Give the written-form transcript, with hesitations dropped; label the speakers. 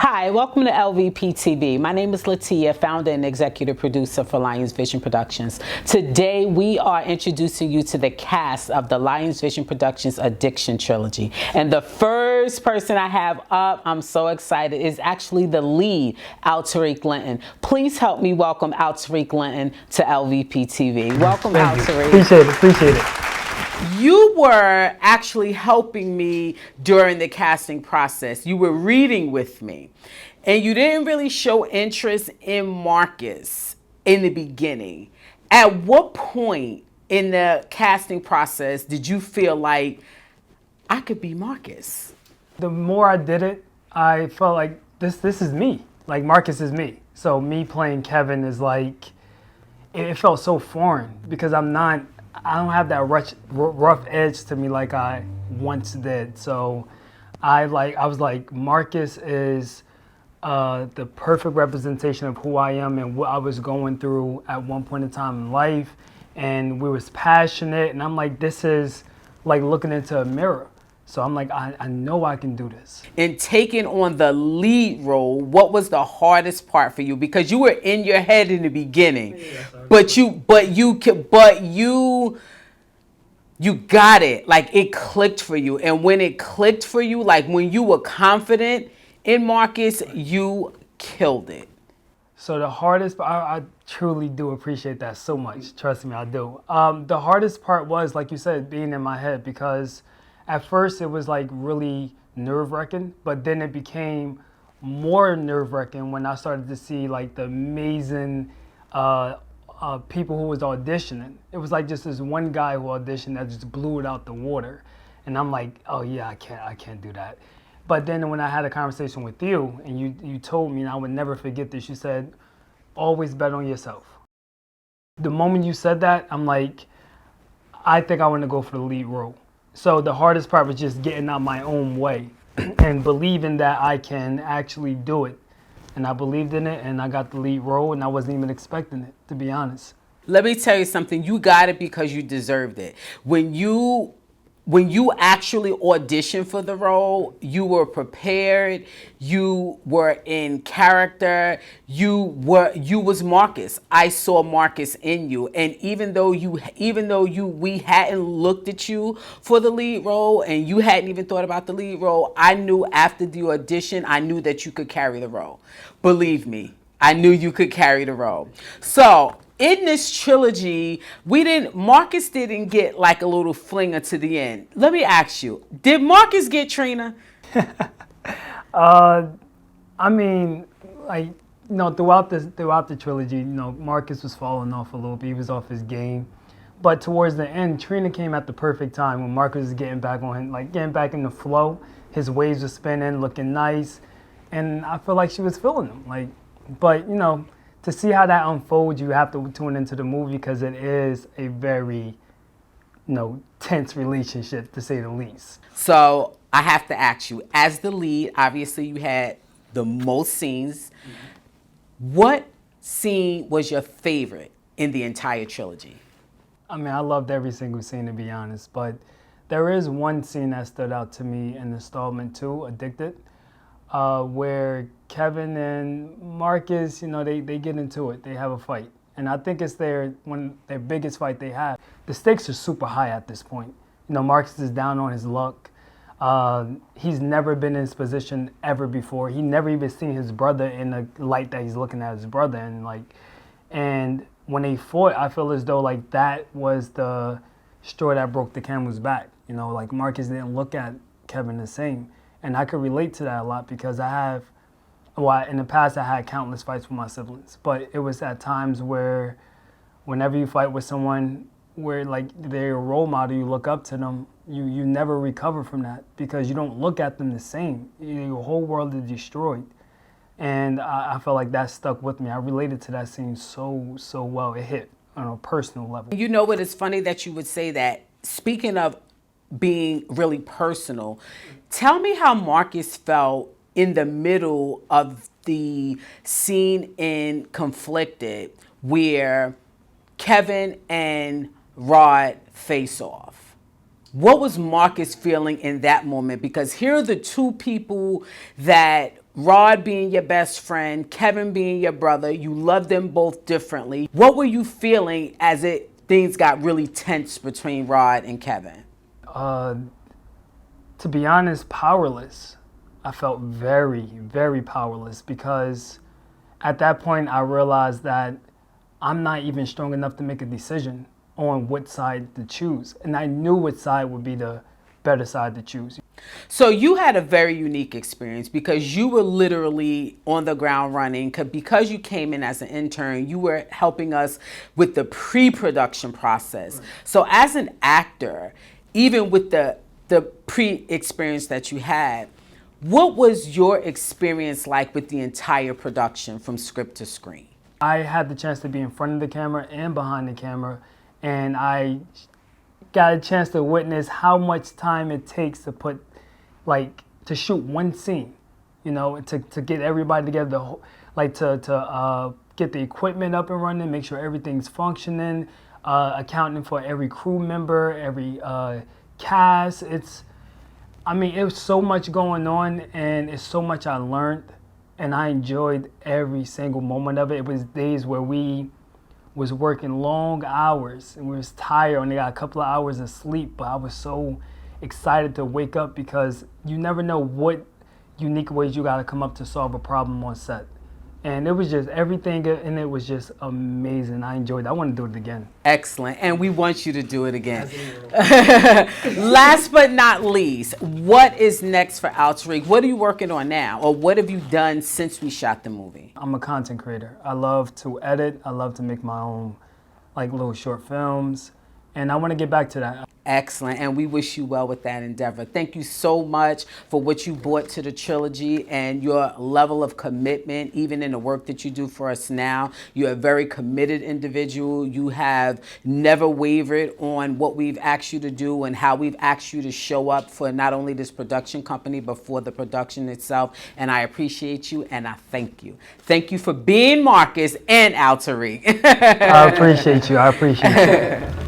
Speaker 1: Hi, welcome to LVPTV. My name is Latia, founder and executive producer for Lions Vision Productions. Today, we are introducing you to the cast of the Lions Vision Productions Addiction Trilogy. And the first person I have up, I'm so excited, is actually the lead, Al-Tariq Linton. Please help me welcome Al-Tariq Linton to LVPTV. Welcome, Al-Tariq.
Speaker 2: Appreciate it.
Speaker 1: You were actually helping me during the casting process. You were reading with me, and you didn't really show interest in Marcus in the beginning. At what point in the casting process did you feel like I could be Marcus?
Speaker 2: The more I did it, I felt like this is me. Like Marcus is me. So me playing Kevin is like, it felt so foreign because I don't have that rough edge to me like I once did. So I was like, Marcus is the perfect representation of who I am and what I was going through at one point in time in life. And we was passionate, and I'm like, this is like looking into a mirror. So I'm like, I know I can do this.
Speaker 1: In taking on the lead role, what was the hardest part for you? Because you were in your head in the beginning, but you got it. Like it clicked for you. And when it clicked for you, like when you were confident in Marcus, you killed it.
Speaker 2: So the hardest, I truly do appreciate that so much. Trust me, I do. The hardest part was, like you said, being in my head, because at first it was like really nerve-wracking, but then it became more nerve-wracking when I started to see like the amazing people who was auditioning. It was like just this one guy who auditioned that just blew it out the water. And I'm like, oh yeah, I can't do that. But then when I had a conversation with you and you told me, and I would never forget this, you said, always bet on yourself. The moment you said that, I'm like, I think I want to go for the lead role. So the hardest part was just getting out my own way and believing that I can actually do it. And I believed in it, and I got the lead role, and I wasn't even expecting it, to be honest.
Speaker 1: Let me tell you something. You got it because you deserved it. When you actually auditioned for the role, you were prepared, you were in character, you was Marcus. I saw Marcus in you. And even though we hadn't looked at you for the lead role and you hadn't even thought about the lead role, I knew after the audition, I knew that you could carry the role. Believe me, I knew you could carry the role. So in this trilogy, Marcus didn't get like a little flinger to the end. Let me ask you, did Marcus get Trina?
Speaker 2: I mean, like, you know, throughout the trilogy, you know, Marcus was falling off a little bit. He was off his game. But towards the end, Trina came at the perfect time when Marcus was getting back on him, like getting back in the flow. His waves were spinning, looking nice. And I feel like she was feeling him. Like, but, you know, to see how that unfolds, you have to tune into the movie because it is a very, you know, tense relationship, to say the least.
Speaker 1: So I have to ask you, as the lead, obviously you had the most scenes. What scene was your favorite in the entire trilogy?
Speaker 2: I mean, I loved every single scene, to be honest, but there is one scene that stood out to me in installment 2, Addicted, where Kevin and Marcus, you know, they get into it. They have a fight. And I think it's their biggest fight they have. The stakes are super high at this point. You know, Marcus is down on his luck. He's never been in this position ever before. He never even seen his brother in the light that he's looking at his brother. And when they fought, I feel as though like that was the straw that broke the camel's back. You know, like Marcus didn't look at Kevin the same. And I could relate to that a lot because in the past I had countless fights with my siblings, but it was at times where whenever you fight with someone where like they're a role model, you look up to them, you never recover from that because you don't look at them the same. Your whole world is destroyed. And I felt like that stuck with me. I related to that scene so well. It hit on a personal level.
Speaker 1: You know what? It's funny that you would say that. Speaking of being really personal, tell me how Marcus felt in the middle of the scene in Conflicted where Kevin and Rod face off. What was Marcus feeling in that moment? Because here are the two people that Rod being your best friend, Kevin being your brother, you love them both differently. What were you feeling as things got really tense between Rod and Kevin?
Speaker 2: To be honest, powerless. I felt very, very powerless because at that point I realized that I'm not even strong enough to make a decision on what side to choose. And I knew what side would be the better side to choose.
Speaker 1: So you had a very unique experience because you were literally on the ground running. Because you came in as an intern, you were helping us with the pre-production process. Right. So as an actor, even with the pre-experience that you had, what was your experience like with the entire production from script to screen?
Speaker 2: I had the chance to be in front of the camera and behind the camera, and I got a chance to witness how much time it takes to to shoot one scene, to get everybody together, to get the equipment up and running, make sure everything's functioning, accounting for every crew member, every cast. It was so much going on, and it's so much I learned, and I enjoyed every single moment of it. It was days where we was working long hours, and we was tired, only got a couple of hours of sleep, but I was so excited to wake up because you never know what unique ways you got to come up to solve a problem on set. And it was just everything, and it was just amazing. I enjoyed it. I want to do it again.
Speaker 1: Excellent. And we want you to do it again. Last but not least, what is next for Al-Tariq? What are you working on now? Or what have you done since we shot the movie?
Speaker 2: I'm a content creator. I love to edit. I love to make my own little short films. And I want to get back to that.
Speaker 1: Excellent. And we wish you well with that endeavor. Thank you so much for what you brought to the trilogy and your level of commitment, even in the work that you do for us now. You're a very committed individual. You have never wavered on what we've asked you to do and how we've asked you to show up for not only this production company, but for the production itself. And I appreciate you and I thank you. Thank you for being Marcus and Al-Tariq.
Speaker 2: I appreciate you. I appreciate you.